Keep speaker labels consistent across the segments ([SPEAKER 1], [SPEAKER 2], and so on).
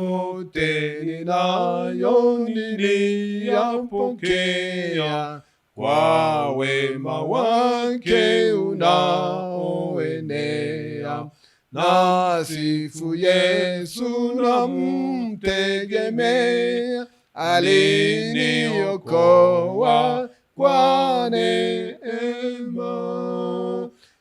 [SPEAKER 1] yote ninayo niliyapokea kwa wema wake unaoenea. Nasifu Yesu namtegemea, aliniokoa kwa neema.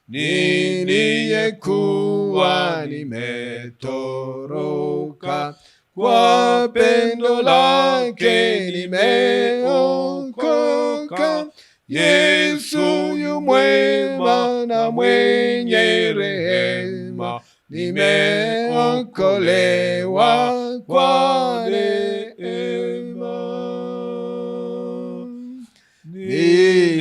[SPEAKER 1] Niliyekuwa nimetoroka, kwa pendo lake nimeokoka. Yesu yu mwema na mwenye rehema, nimeokolewa kwa neema.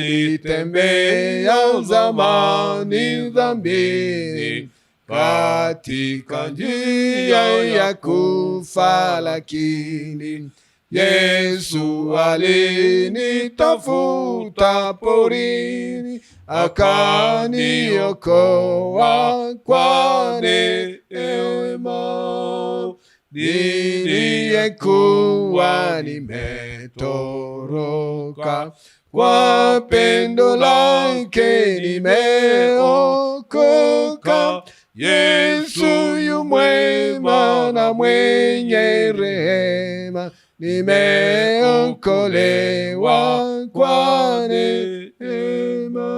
[SPEAKER 1] Nilitembea zamani dhambini, katika njia ya kufa, lakini Yesu alinitafuta porini, akaniokoa kwa neema. Niliyekuwa nimetoroka, kwa pendo lake nimeokoka. Yesu yu mwema na mwenye rehema, nimeokolewa kwa neema.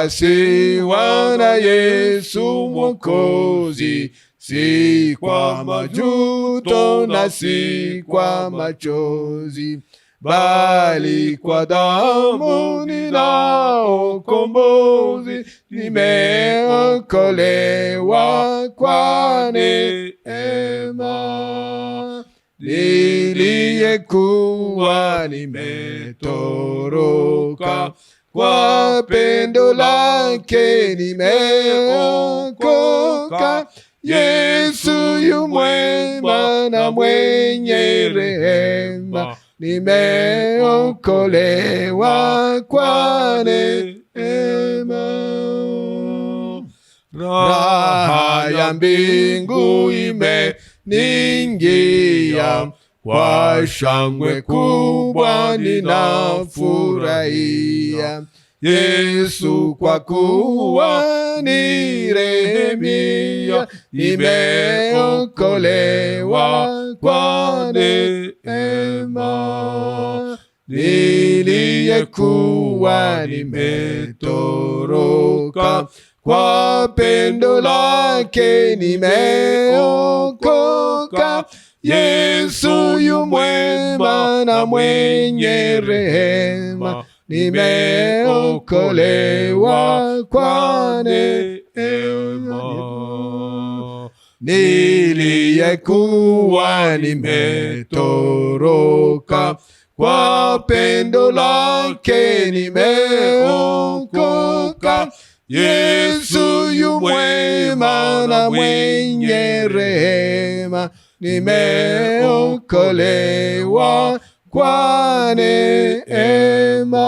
[SPEAKER 1] Natakasiwa na Yesu Mwokozi, si kwa majuto na si kwa machozi, bali kwa damu ninao ukombozi, nimeokolewa kwa neema. Niliyekuwa nimetoroka, kwa pendo lake nimeokoka. Yesu yu mwema na mwenye rehema, nimeokolewa kwa neema. Raha ya mbingu imeniingia, kwa shangwe kubwa ninafurahia. Yesu kwa kuwa nirehemia, nimeokolewa kwa neema. Niliyekuwa nimetoroka, kwa pendo lake nimeokoka. Yesu yu mwema na mwenye rehema, nimeokolewa kwa neema. Niliyekuwa nimetoroka, kwa pendo lake nimeokoka. Yesu yu mwema na mwenye rehema, nimeokolewa kwa neema.